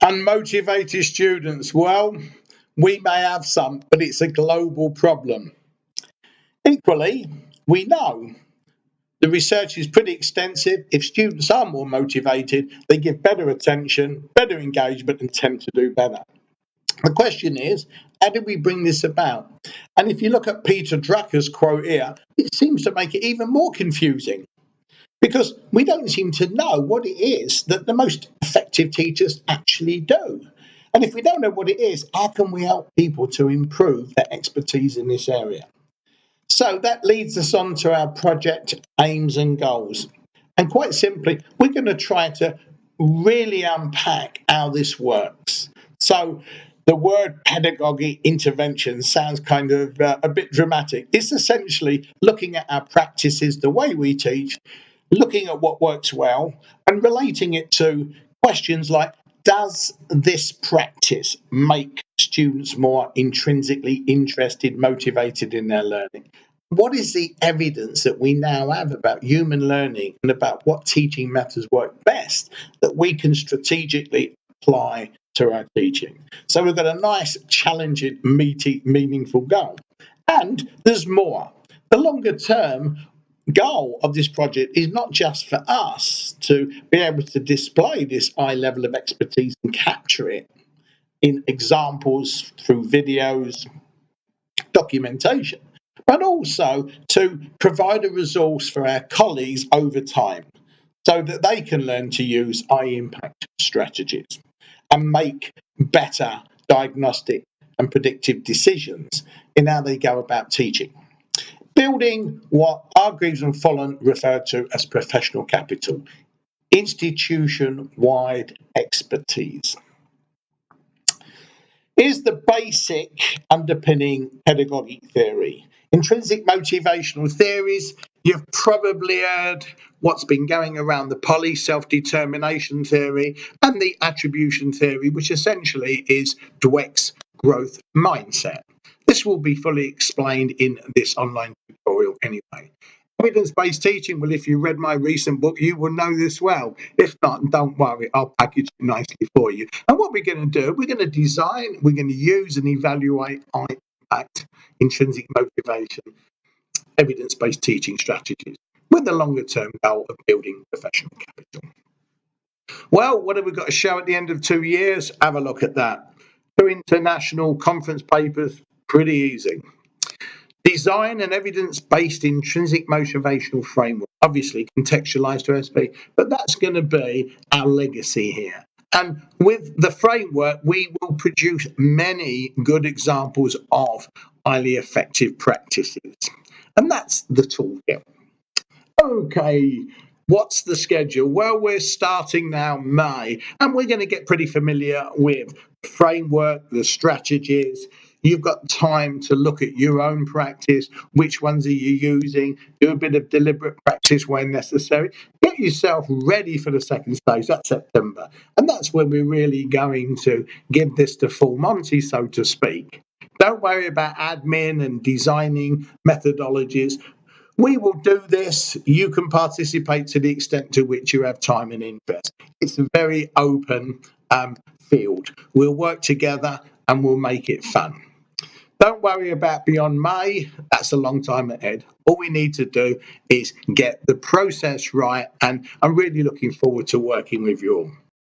Unmotivated students, well, we may have some, but it's a global problem. Equally, we know the research is pretty extensive. If students are more motivated, they give better attention, better engagement, and tend to do better. The question is, how do we bring this about? And if you look at Peter Drucker's quote here, it seems to make it even more confusing because we don't seem to know what it is that the most effective teachers actually do. And if we don't know what it is, how can we help people to improve their expertise in this area? So that leads us on to our project aims and goals. And quite simply, we're going to try to really unpack how this works. So the word pedagogy intervention sounds kind of a bit dramatic. It's essentially looking at our practices, the way we teach, looking at what works well, and relating it to questions like, does this practice make students more intrinsically interested, motivated in their learning? What is the evidence that we now have about human learning and about what teaching methods work best that we can strategically apply to our teaching? So we've got a nice, challenging, meaty, meaningful goal. And there's more. The longer term goal of this project is not just for us to be able to display this high level of expertise and capture it in examples through videos, documentation, but also to provide a resource for our colleagues over time so that they can learn to use high impact strategies and make better diagnostic and predictive decisions in how they go about teaching. Building what Hargreaves and Follen referred to as professional capital, institution-wide expertise. Here's the basic underpinning pedagogic theory. Intrinsic motivational theories, you've probably heard what's been going around the poly self-determination theory and the attribution theory, which essentially is Dweck's growth mindset. This will be fully explained in this online tutorial anyway. Evidence-based teaching, well, if you read my recent book, you will know this well. If not, don't worry, I'll package it nicely for you. And what we're going to do, we're going to design, we're going to use and evaluate high impact, intrinsic motivation, evidence-based teaching strategies with the longer-term goal of building professional capital. Well, what have we got to show at the end of 2 years? Have a look at that. 2 international conference papers, pretty easy. Design an evidence-based intrinsic motivational framework, obviously contextualized to SP, but that's going to be our legacy here. And with the framework, we will produce many good examples of highly effective practices. And that's the toolkit. Okay, what's the schedule? Well, we're starting now May, and we're going to get pretty familiar with the framework, the strategies. You've got time to look at your own practice, which ones are you using, do a bit of deliberate practice when necessary. Get yourself ready for the second stage, that's September. And that's when we're really going to give this to full Monty, so to speak. Don't worry about admin and designing methodologies. We will do this. You can participate to the extent to which you have time and interest. It's a very open field. We'll work together and we'll make it fun. Don't worry about beyond May. That's a long time ahead. All we need to do is get the process right, and I'm really looking forward to working with you all.